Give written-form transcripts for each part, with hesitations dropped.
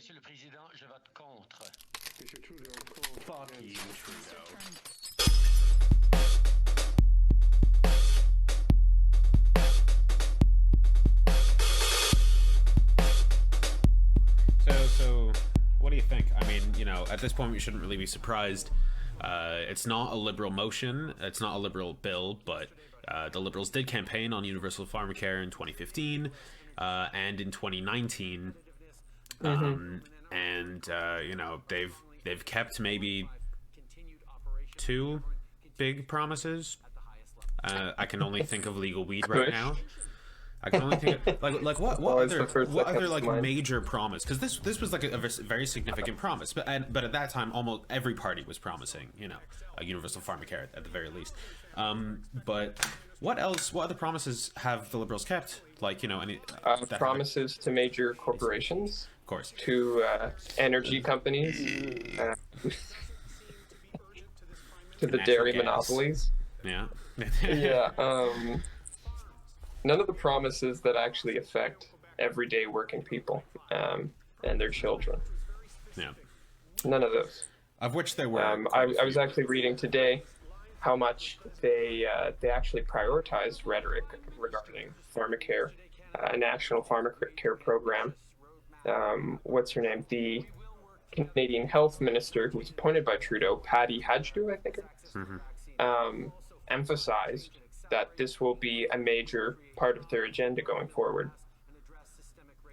Monsieur le Président, je vote contre. Mr. Trudeau called Fuck you, Trudeau. So, what do you think? I mean, at this point, we shouldn't really be surprised. It's not a Liberal motion. It's not a Liberal bill, but the Liberals did campaign on Universal Pharmacare in 2015 and in 2019. They've kept maybe two big promises. I can only think of legal weed right now. I can only think of, what other major promise, because this was like a very significant promise, but at that time almost every party was promising a universal pharmacare at the very least. But what other promises have the Liberals kept? Any promises to major corporations, of course, to energy companies, to the dairy monopolies. Yeah. None of the promises that actually affect everyday working people and their children. Yeah. None of those. Of which there were. I was actually reading today how much they actually prioritized rhetoric regarding pharmacare, a national pharmacare program. What's her name? The Canadian Health Minister, who was appointed by Trudeau, Patty Hajdu, I think it was, emphasized that this will be a major part of their agenda going forward.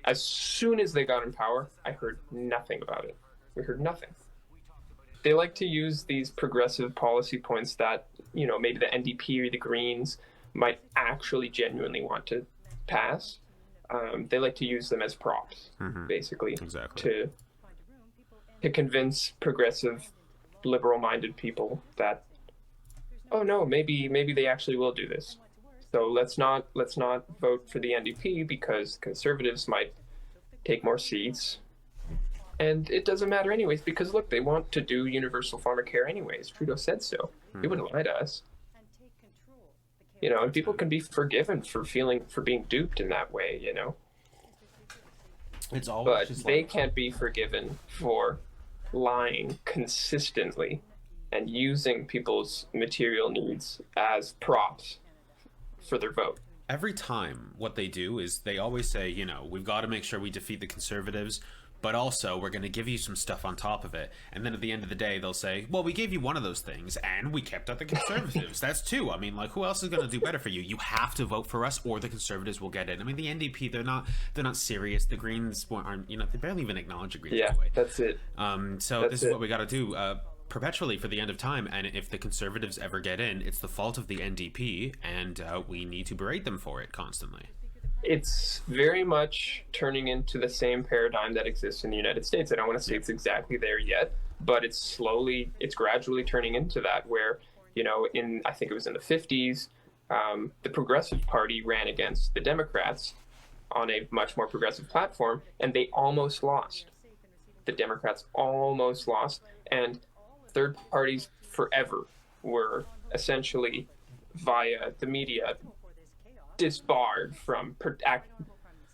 As soon as they got in power, I heard nothing about it. We heard nothing. They like to use these progressive policy points that, maybe the NDP or the Greens might actually genuinely want to pass. They like to use them as props, basically, exactly, to convince progressive, liberal-minded people that, oh no, maybe they actually will do this. So let's not vote for the NDP because conservatives might take more seats. And it doesn't matter anyways, because look, they want to do universal pharmacare anyways. Trudeau said so. He wouldn't lie to us. And people can be forgiven for being duped in that way, It's always but they can't be forgiven for lying consistently and using people's material needs as props for their vote. Every time what they do is they always say, we've got to make sure we defeat the conservatives, but also we're going to give you some stuff on top of it. And then at the end of the day, they'll say, well, we gave you one of those things and we kept out the conservatives. That's two. I mean, who else is going to do better for you? You have to vote for us or the conservatives will get it. I mean, the NDP, they're not serious. The Greens aren't, they barely even acknowledge the Greens. Yeah, that way. That's it. This is what we got to do. Perpetually for the end of time, and if the conservatives ever get in, it's the fault of the NDP, and we need to berate them for it constantly. It's very much turning into the same paradigm that exists in the United States. I don't want to say it's exactly there yet, but it's gradually turning into that where, I think it was in the 50s, the Progressive Party ran against the Democrats on a much more progressive platform, and they almost lost. The Democrats almost lost, and third parties forever were essentially, via the media, disbarred from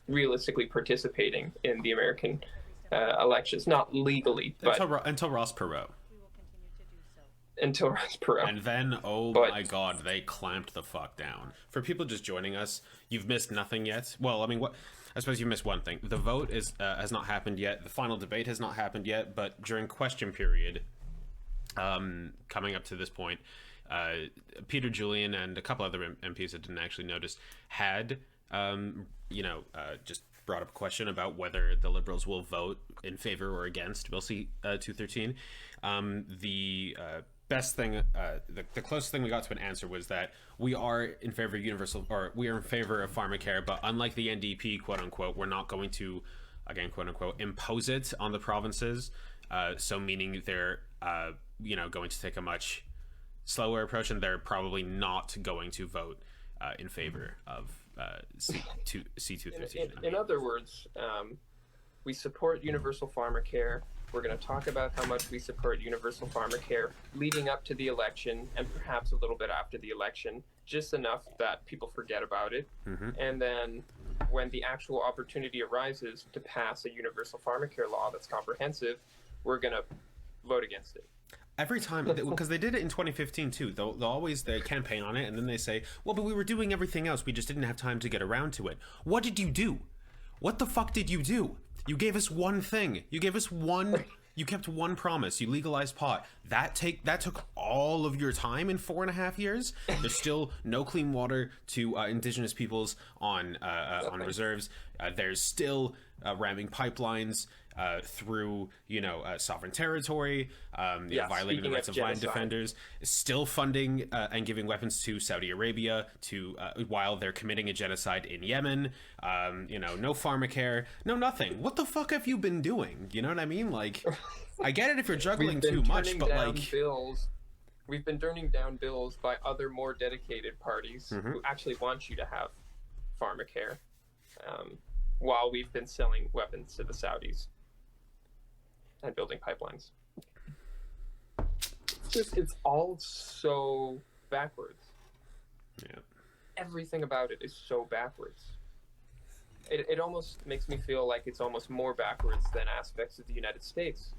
realistically participating in the American elections. Not legally, but until Ross Perot. Until Ross Perot. And then, my God, they clamped the fuck down. For people just joining us, you've missed nothing yet. Well, I mean, I suppose you missed one thing. The vote has not happened yet. The final debate has not happened yet. But during question period, coming up to this point, Peter Julian and a couple other MPs that didn't actually notice had, just brought up a question about whether the Liberals will vote in favor or against Bill C-213. The best thing, the closest thing we got to an answer was that we are in favor of we are in favor of pharmacare, but unlike the NDP, quote unquote, we're not going to, again, quote unquote, impose it on the provinces. So meaning they're, going to take a much slower approach, and they're probably not going to vote in favor of C-213. In other words, we support universal pharmacare. We're going to talk about how much we support universal pharmacare leading up to the election and perhaps a little bit after the election, just enough that people forget about it. And then when the actual opportunity arises to pass a universal pharmacare law that's comprehensive, we're going to vote against it. Every time, because they did it in 2015 too. They'll always they campaign on it, and then they say, well, but we were doing everything else. We just didn't have time to get around to it. What did you do? What the fuck did you do? You gave us one thing. You gave us one... You kept one promise. You legalized pot. That took all of your time in 4.5 years. There's still no clean water to indigenous peoples on reserves. There's still ramming pipelines through sovereign territory. Violating the rights of land defenders. Still funding and giving weapons to Saudi Arabia while they're committing a genocide in Yemen. No pharmacare, no nothing. What the fuck have you been doing? You know what I mean? Like, I get it if you're juggling too much, but like, we've been turning down bills by other more dedicated parties who actually want you to have pharmacare, while we've been selling weapons to the Saudis and building pipelines. It's all so backwards. Yeah. Everything about it is so backwards. It almost makes me feel like it's almost more backwards than aspects of the United States.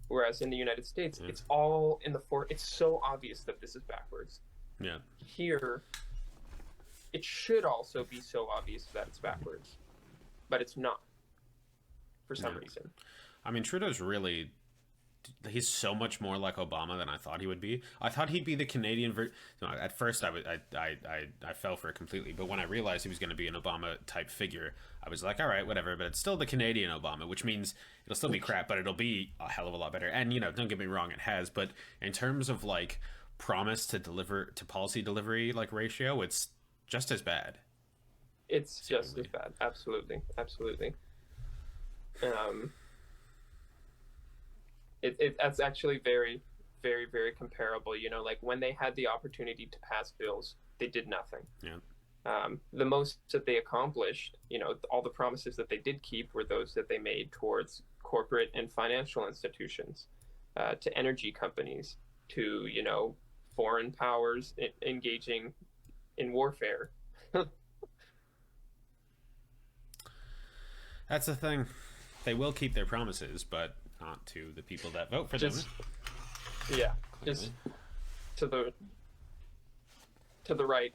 Whereas in the United States, it's all in the it's so obvious that this is backwards. Yeah. Here, it should also be so obvious that it's backwards. But it's not. For some reason. I mean, Trudeau's really... He's so much more like Obama than I thought he would be. I thought he'd be the Canadian at first, I fell for it completely. But when I realized he was going to be an Obama-type figure, I was like, all right, whatever. But it's still the Canadian Obama, which means it'll still be crap, but it'll be a hell of a lot better. And, don't get me wrong, it has. But in terms of, like, promise to policy delivery, like, ratio, it's just as bad. It's just as bad. Absolutely. Absolutely. That's actually very, very, very comparable. Like when they had the opportunity to pass bills, they did nothing. Yeah. The most that they accomplished, all the promises that they did keep were those that they made towards corporate and financial institutions, to energy companies, to, foreign powers engaging in warfare. That's the thing. They will keep their promises, but not to the people that vote for them. Yeah, just to the right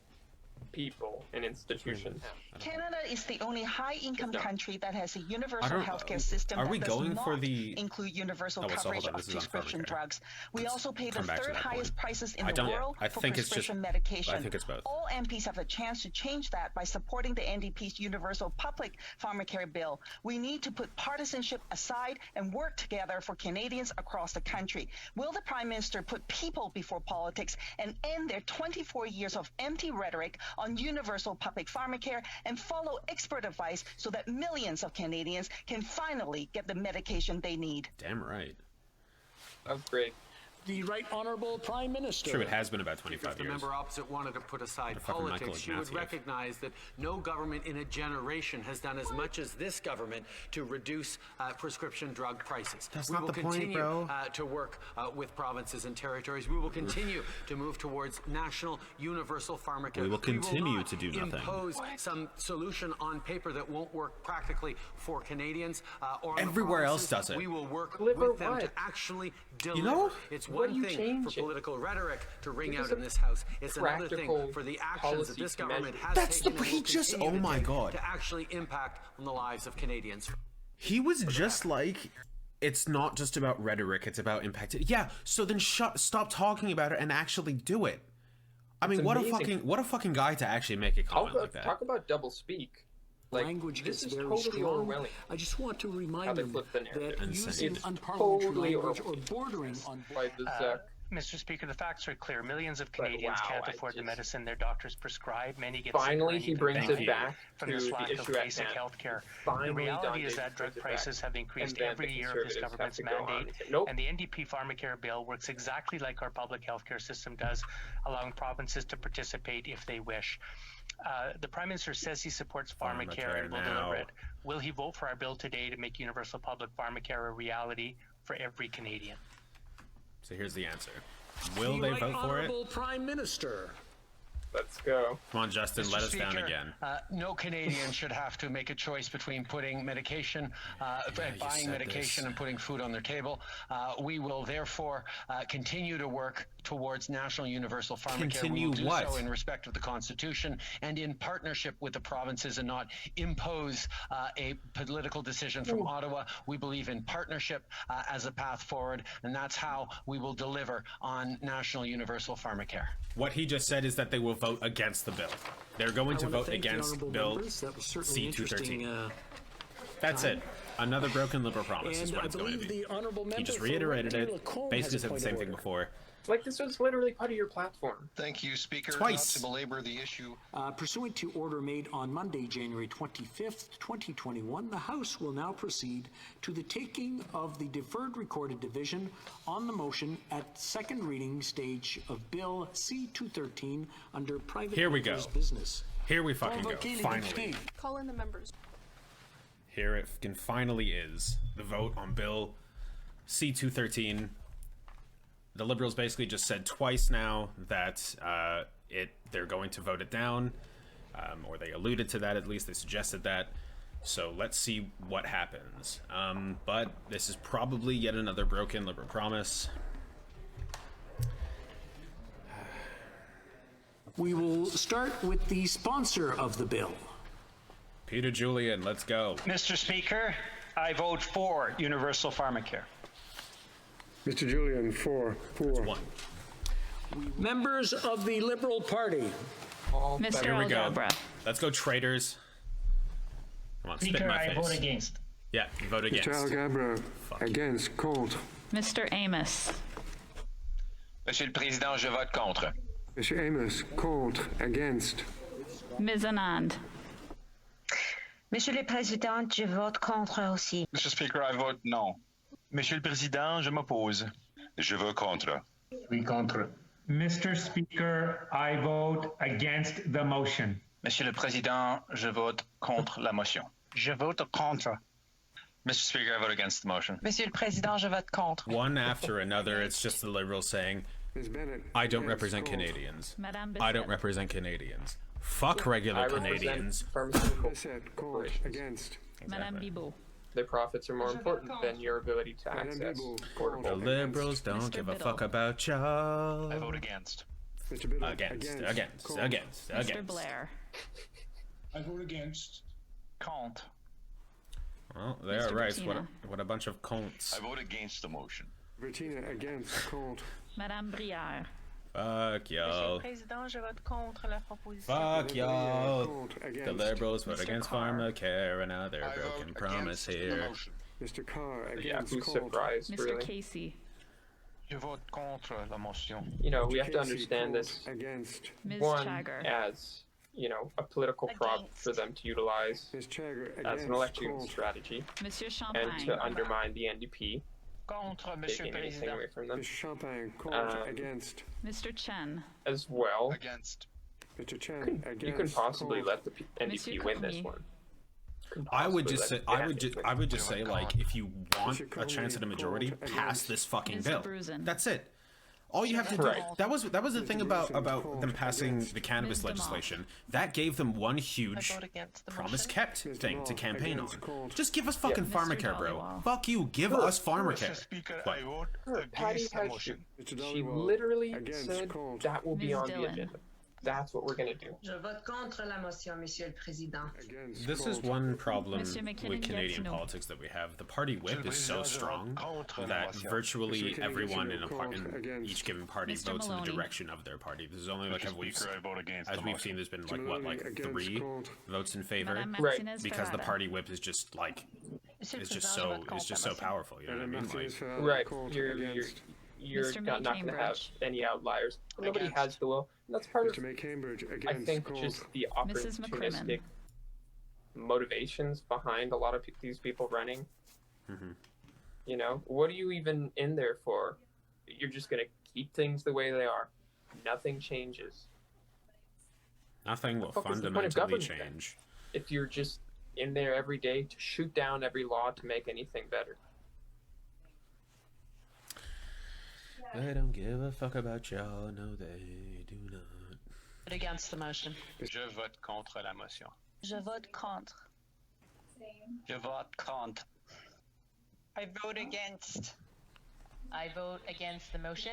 people and institutions. Canada is the only high-income country that has a universal healthcare system that does not include universal coverage of prescription drugs. We also pay the third highest prices in the world for prescription medication. I think it's both. All MPs have a chance to change that by supporting the NDP's Universal Public Pharmacare bill. We need to put partisanship aside and work together for Canadians across the country. Will the Prime Minister put people before politics and end their 24 years of empty rhetoric on universal public pharmacare and follow expert advice so that millions of Canadians can finally get the medication they need? Damn right. That's great. The Right Honourable Prime Minister. True, it has been about 25 If the years. member opposite wanted to put aside politics, she would recognize that no government in a generation has done as much as this government to reduce prescription drug prices. That's not the point, bro. To work with provinces and territories. We will continue to move towards national universal pharmacare. We will continue to do nothing. Impose some solution on paper that won't work practically for Canadians or everywhere else does it. We will work with them to actually deliver. It's one thing for political rhetoric to ring out in this house. It's another thing for the actions that this government has taken oh my god, to actually impact on the lives of Canadians. He was just like, it's not just about rhetoric, it's about impact. Yeah, so then stop talking about it and actually do it. I mean, what a fucking guy to actually make a comment like that. Talk about double speak. Language gets very strong. I just want to remind them that using unparliamentary language or bordering on... Mr. Speaker, the facts are clear. Millions of Canadians can't afford the medicine their doctors prescribe. Many get finally he brings it back from this lack of basic health care. The reality is that drug prices have increased every year of this government's mandate, and the NDP Pharmacare bill works exactly like our public health care system does, allowing provinces to participate if they wish. The Prime Minister says he supports pharmacare and will deliver it. Will he vote for our bill today to make universal public pharmacare a reality for every Canadian? So here's the answer. Will they vote for it? Prime Minister. Let's go. Come on, Justin, Mr. let us Speaker, down again. No Canadian should have to make a choice between putting medication, buying medication and putting food on their table. We will therefore continue to work towards National Universal Pharmacare. We will do so in respect of the Constitution and in partnership with the provinces and not impose a political decision from Ottawa. We believe in partnership as a path forward, and that's how we will deliver on National Universal Pharmacare. What he just said is that they will vote against the bill. They're going to vote against Bill C-213. That's it. Another broken Liberal promise is what it's going to be. He just reiterated it, basically said the same thing before. Like, this was literally part of your platform. Thank you, Speaker. Twice. Not to belabor the issue. Pursuant to order made on Monday, January 25th, 2021, the House will now proceed to the taking of the deferred recorded division on the motion at second reading stage of Bill C-213 under private business. Here we fucking go. Finally. Call in the members. Here it finally is. The vote on Bill C-213. The Liberals basically just said twice now that they're going to vote it down, or they alluded to that, at least they suggested that. So let's see what happens. But this is probably yet another broken Liberal promise. We will start with the sponsor of the bill. Peter Julian, let's go. Mr. Speaker, I vote for Universal Pharmacare. Mr. Julian, for. One. Members of the Liberal Party. Mr. Here we go. Let's go, traitors. Come on, spit in my face. I vote against. Yeah, vote against. Mr. Algabra, against. Contre. Mr. Amos. Monsieur le Président, je vote contre. Mr. Amos, contre. Against. Ms. Anand. Monsieur le Président, je vote contre aussi. Mr. Speaker, I vote no. Monsieur le Président, je m'oppose. Je vote contre. Oui, contre. Mr. Speaker, I vote against the motion. Monsieur le Président, je vote contre la motion. Je vote contre. Mr. Speaker, I vote against the motion. Monsieur le Président, je vote contre. One after another, it's just the Liberals saying, I don't represent Canadians. I don't represent Canadians. Fuck regular Canadians. Against. Madame Bibeau. Their profits are more important than your ability to access affordable. The Liberals don't give a fuck about y'all. I vote against. Against. Mr. Blair. I vote against. Contre. Well, they are right. What a bunch of contes. I vote against the motion. Bertina, against. Contre. Madame Brière. Fuck y'all. Président, je vote contre la proposition. Fuck y'all. The Liberals vote against Pharmacare, another broken promise here. Mr. Carr, against. Who's surprised, Mr. really? Casey. Je vote contre la motion. You know, we have to understand this. Against. Ms. One, Chagger. as, you know, a political prop for them to utilize as an election strategy. Monsieur Champagne. And to undermine the NDP. Contre, Monsieur Taking anything Président. away from them. Mr. Champagne, contre. Against. Mr. Chen. As well. Against. Mr. Chen, against. You can possibly let the NDP win this one. I would just say, like, if you want a chance at a majority, pass this fucking bill. That's it. All you have to do. That was the thing about them passing the cannabis legislation. That gave them one huge promise kept thing to campaign on. Just give us fucking Pharmacare, bro. Fuck you. Give us Pharmacare. Patty has she literally said that will be on the agenda. That's what we're going to do. Je vote contre la motion, Monsieur le Président. This is one problem with Canadian politics that we have. The party whip is so strong that virtually everyone in each given party votes in the direction of their party. There's only like, as we've seen, there's been like 3 votes in favor, because the party whip is just like so powerful. You know what I mean? Like, right. You're not going to have any outliers. Nobody has the will. And that's part of, I think, just the opportunistic motivations behind a lot of these people running. You know, what are you even in there for? You're just going to keep things the way they are. Nothing changes. Nothing will fundamentally change. If you're just in there every day to shoot down every law to make anything better. They don't give a fuck about y'all, no they do not. Against the motion. Je vote contre la motion. Je vote contre. Je vote contre. I vote against. I vote against the motion.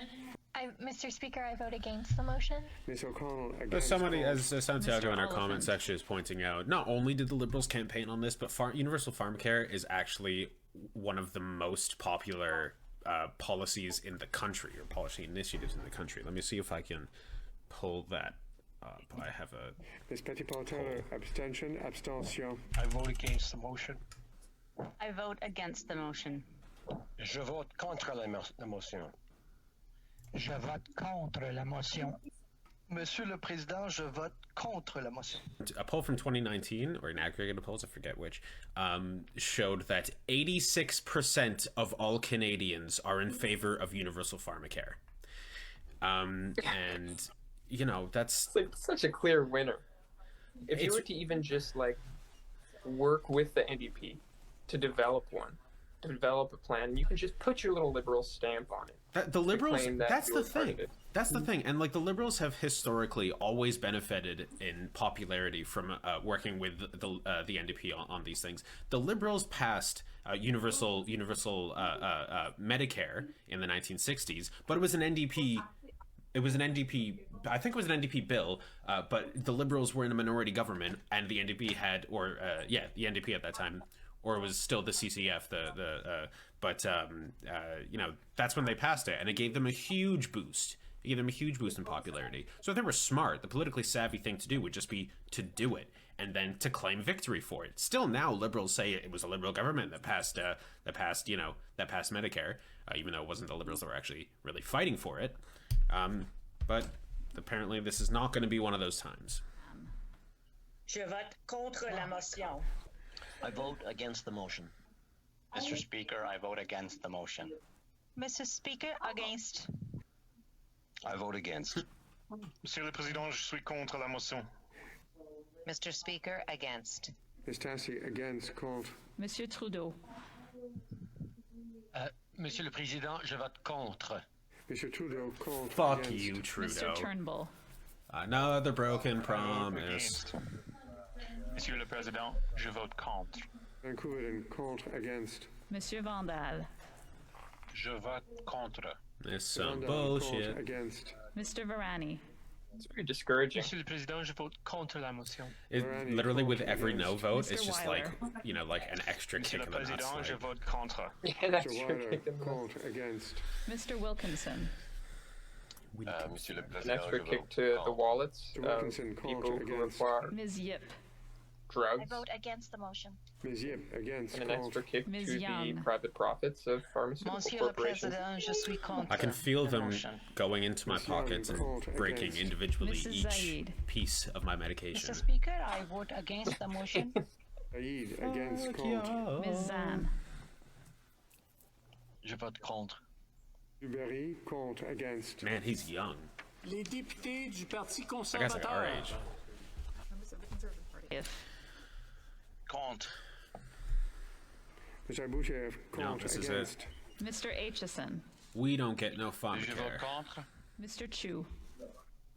Mr. Speaker, I vote against the motion. Ms. O'Connell But against somebody, call. as Santiago in our Oliphant. comment section is pointing out, not only did the Liberals campaign on this, but Universal Pharmacare is actually one of the most popular policies in the country, or policy initiatives in the country. Let me see if I can pull that up. I have a... Ms. Petitpas-Teller, abstention, abstention. I vote against the motion. I vote against the motion. Je vote contre la motion. Je vote contre la motion. Monsieur le Président, je vote contre la motion. A poll from 2019, or an aggregated polls, I forget which, showed that 86% of all Canadians are in favor of Universal Pharmacare. And, you know, that's... It's like such a clear winner. If you were to even just, like, work with the NDP to develop one, to develop a plan, you can just put your little Liberal stamp on it. The Liberals, that that's you the were part thing. of it. That's the thing. And, like, the Liberals have historically always benefited in popularity from working with the NDP on these things. The Liberals passed universal Medicare in the 1960s, but it was an NDP... It was an NDP, I think it was an NDP bill, but the Liberals were in a minority government, and the NDP had, the NDP at that time, or it was still the CCF, you know, that's when they passed it, and it gave them a huge boost. It gave them a huge boost in popularity. So if they were smart, the politically savvy thing to do would just be to do it, and then to claim victory for it. Still now, Liberals say it was a Liberal government that passed Medicare, even though it wasn't the Liberals that were actually really fighting for it. But apparently this is not going to be one of those times. Je vote contre la motion. I vote against the motion. Mr. Speaker, I vote against the motion. Mr. Speaker, against. I vote against. Monsieur le Président, je suis contre la motion. Mr. Speaker, against. Ms. Tassi against called. Monsieur Trudeau. Monsieur le Président, je vote contre. Mr. Trudeau called. Fuck against. you, Trudeau. Mr. Turnbull. Another broken promise. Monsieur le Président, je vote contre. Vancouver called against. Monsieur Vandal. Je vote contre. This some Rwanda bullshit. called against. Mr. Varani. It's very discouraging. Monsieur le Président, je vote contre la motion. It, Varani literally with called every no against. vote, Mr. it's just Weiler. like, you know, like an extra Monsieur kick le in the nuts. Président, je Like, vote contre. Yeah, that's Mr. true. Weiler called against. Mr. Wilkinson. Monsieur le An Président, extra je kick vote to the contre. wallets Mr. of Wilkinson called people who against. require Ms. Yip. drugs, Against the motion. Ms. Yip against and an called. extra kick Ms. to Young. the private profits of pharmaceutical Monsieur le corporations. Président, je suis contre. I can feel la them motion. going into my Ms. Young pockets and called breaking against. individually Mrs. each Zaid. piece of my medication. Mr. Speaker, I vote against the motion. Said against called. Ms. Zan. Je vote contre. Duberry called against. Man, he's young. Les députés du Parti That guy's like our conservateur. age. If. Contre. Mr. Boucher called this is against. Mr. Aitchison. We don't get no Je vote Pharmacare. contre. Mr. Chu.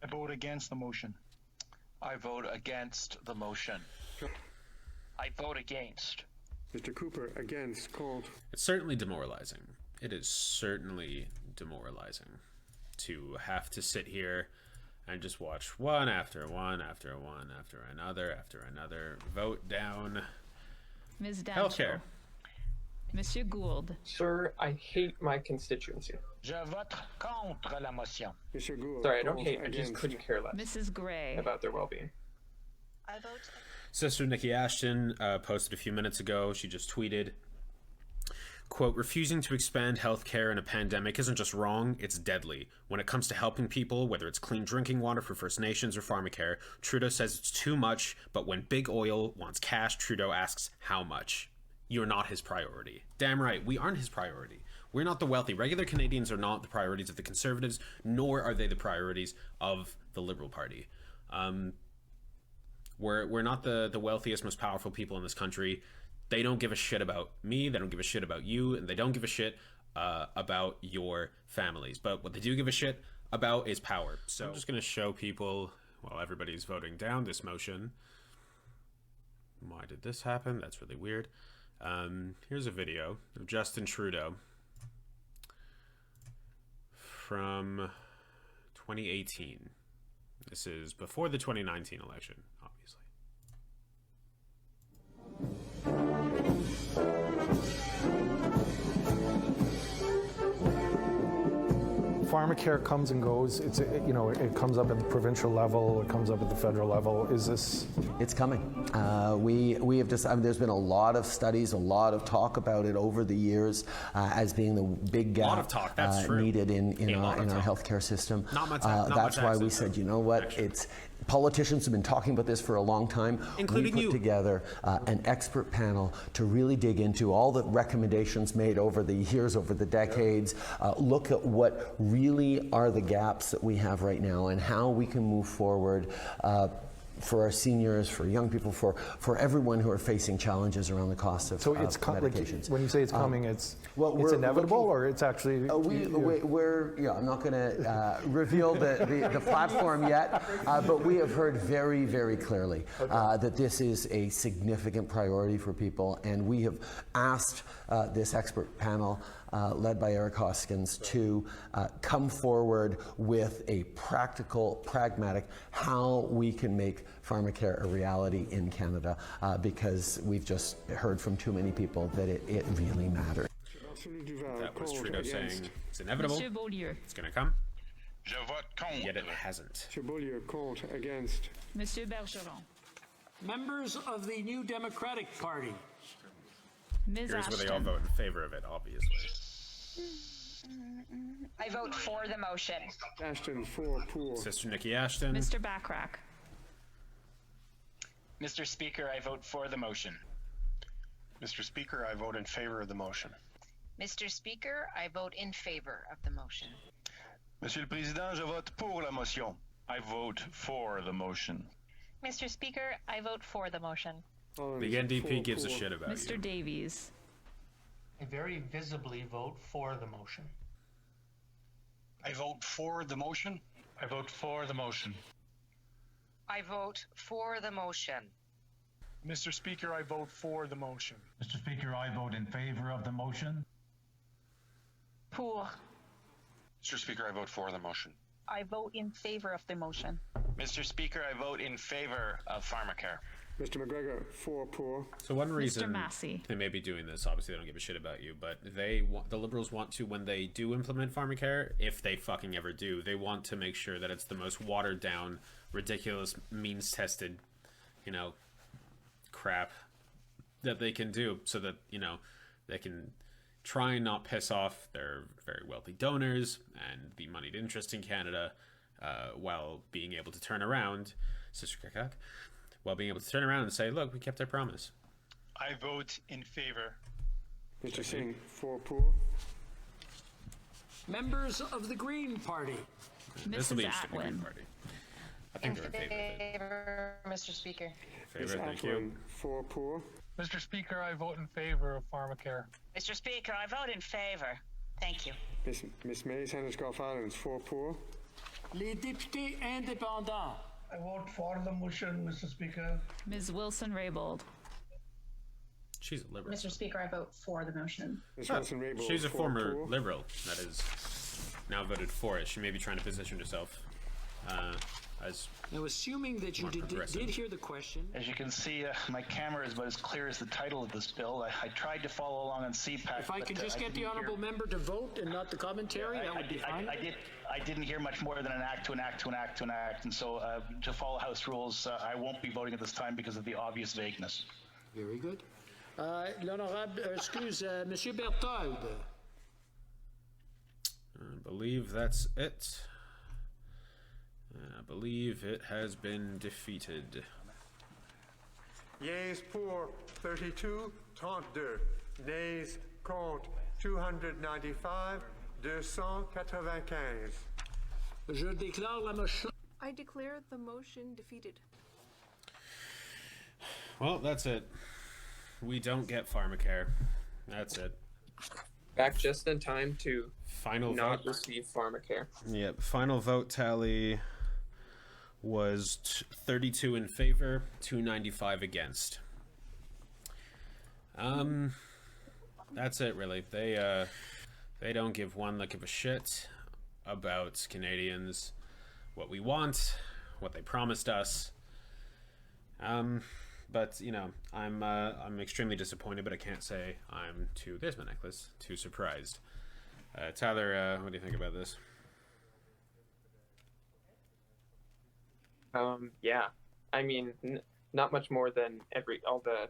I vote against the motion. I vote against the motion. I vote against. Mr. Cooper against called. It's certainly demoralizing. It is certainly demoralizing to have to sit here and just watch one after one after one after another vote down Ms. Dancho. healthcare. Monsieur Gould. Sir, I hate my constituency. Je vote contre la motion. Mr. Gould Sorry, I don't called hate, I just against. couldn't care less Mrs. Gray. about their well-being. I vote. Sister Nikki Ashton posted a few minutes ago. She just tweeted, quote, refusing to expand healthcare in a pandemic isn't just wrong, it's deadly. When it comes to helping people, whether it's clean drinking water for First Nations or Pharmacare, Trudeau says it's too much, but when Big Oil wants cash, Trudeau asks how much. You're not his priority. Damn right, we aren't his priority. We're not the wealthy. Regular Canadians are not the priorities of the Conservatives, nor are they the priorities of the Liberal Party. We're not the wealthiest, most powerful people in this country. They don't give a shit about me. They don't give a shit about you. And they don't give a shit about your families. But what they do give a shit about is power. So I'm just going to show people while everybody's voting down this motion. Why did this happen? That's really weird. Here's a video of Justin Trudeau from 2018. This is before the 2019 election, obviously. Pharmacare comes and goes. It comes up at the provincial level. It comes up at the federal level. Is this? It's coming. We have just. There's been a lot of studies, a lot of talk about it over the years as being the big gap A lot of talk, that's true. needed in our healthcare system. Not much that's why we access, said, you know what, actually. Politicians have been talking about this for a long time. Including we put you. together an expert panel to really dig into all the recommendations made over the years, over the decades, look at what really are the gaps that we have right now and how we can move forward for our seniors, for young people, for everyone who are facing challenges around the cost of medications. Like, when you say it's coming, it's inevitable, or it's actually. I'm not going to reveal the platform yet, but we have heard very, very clearly that this is a significant priority for people, and we have asked this expert panel, led by Eric Hoskins, to come forward with a practical, pragmatic, how we can make pharmacare a reality in Canada, because we've just heard from too many people that it really matters. That was Trudeau saying it's inevitable. It's going to come. Je vote contre. Yet it hasn't. Monsieur Beaulieu, contre, against. Monsieur Bergeron. Members of the New Democratic Party. Ms. Here's where they all Ashton. vote in favor of it, obviously. I vote for the motion. Ashton, pour. Sister Nikki Ashton. Mr. Backrack. Mr. Speaker, I vote for the motion. Mr. Speaker, I vote in favor of the motion. Mr. Speaker, I vote in favor of the motion. Monsieur le Président, je vote pour la motion. I vote for the motion. Mr. Speaker, I vote for the motion. The NDP gives a shit about Mr. you. Davies. I very visibly vote for the motion. I vote for the motion. I vote for the motion. I vote for the motion. Mr. Speaker, I vote for the motion. Mr. Speaker, I vote in favor of the motion. Pour. Mr. Speaker, I vote for the motion. I vote in favor of the motion. Mr. Speaker, I vote in favor of pharmacare. Mr. McGregor, pour. So one reason Massey. they may be doing this, obviously they don't give a shit about you, but the Liberals want to, when they do implement pharmacare, if they fucking ever do, they want to make sure that it's the most watered down, ridiculous, means tested, crap that they can do, so that they can try and not piss off their very wealthy donors and the moneyed interest in Canada, while being able to turn around, Sister Kakak, while being able to turn around and say, look, we kept our promise. I vote in favor. Mr. Singh, pour. Members of the Green Party. This will be Mrs. interesting, the Green Atwin. Party. I think they're in favor of it. Favor, Mr. Speaker. Favor, thank you. Pour. Mr. Speaker, I vote in favor of pharmacare. Mr. Speaker, I vote in favor. Thank you. Miss May Sanders Golf-Islands, pour. Les députés indépendants. I vote for the motion, Mr. Speaker. Ms. Wilson-Raybould. She's a liberal. Mr. Speaker, I vote for the motion. Miss Wilson-Raybould, She's a former pour. liberal that is now voted for it. She may be trying to position herself as Now, assuming that you More did progressive. hear the question. As you can see, my camera is about as clear as the title of this bill. I tried to follow along on CPAC. If I but, could just I get the didn't honourable hear- member to vote and not the commentary, that would be fine. I didn't hear much more than an act to an act to an act to an act, and so to follow House rules, I won't be voting at this time because of the obvious vagueness. Very good. L'honorable, Monsieur Berthold. I believe that's it. I believe it has been defeated. Yeas pour 32, 32. Nays contre 295, 295. Je déclare la motion. I declare the motion defeated. Well, that's it. We don't get pharmacare. That's it. Back just in time to Final not vote. receive pharmacare. Yep. Final vote tally was 32 in favor, 295 against. That's it, really. They don't give one lick of a shit about Canadians, what we want, what they promised us. But you know, I'm extremely disappointed, but I can't say I'm too. There's my necklace. Too surprised. Tyler, what do you think about this? Yeah, I mean, not much more than all the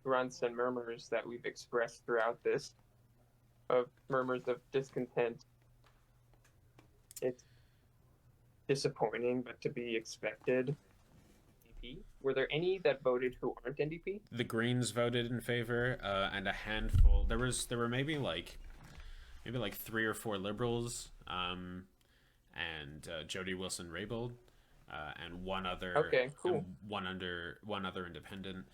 grunts and murmurs that we've expressed throughout this, of murmurs of discontent. It's disappointing, but to be expected. Were there any that voted who aren't NDP? The Greens voted in favor, and a handful. There were maybe like 3 or 4 Liberals, and Jody Wilson-Raybould, and one other. Okay, cool. And one other independent.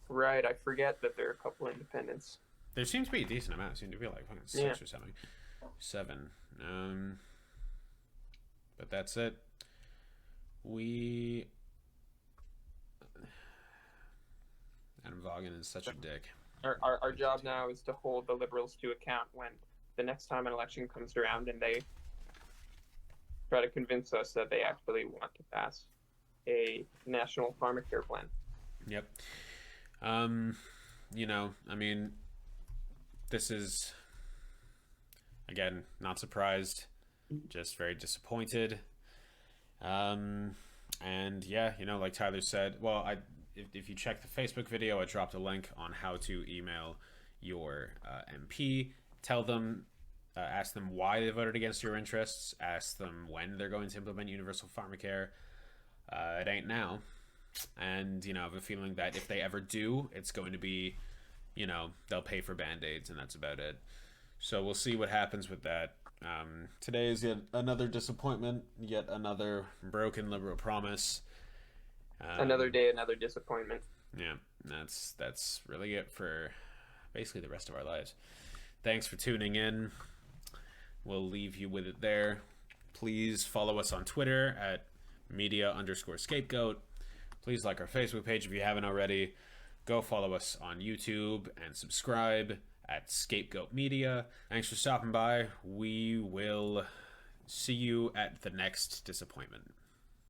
Right, I forget that there are a couple independents. There seems to be a decent amount. It seemed to be like 6 or something. 7. But that's it. Adam Vaughan is such a dick. Our job now is to hold the Liberals to account when the next time an election comes around and they try to convince us that they actually want to pass a national pharmacare plan. Yep. You know, I mean, this is, again, not surprised, just very disappointed. And yeah, you know, like Tyler said, well, if you check the Facebook video, I dropped a link on how to email your MP. Tell them, ask them why they voted against your interests. Ask them when they're going to implement Universal Pharmacare. It ain't now. And, you know, I have a feeling that if they ever do, it's going to be, you know, they'll pay for Band-Aids and that's about it. So we'll see what happens with that. Today is yet another disappointment, yet another broken Liberal promise. Another day, another disappointment. Yeah, that's really it for basically the rest of our lives. Thanks for tuning in. We'll leave you with it there. Please follow us on Twitter at media_scapegoat. Please like our Facebook page if you haven't already. Go follow us on YouTube and subscribe at Scapegoat Media. Thanks for stopping by. We will see you at the next disappointment.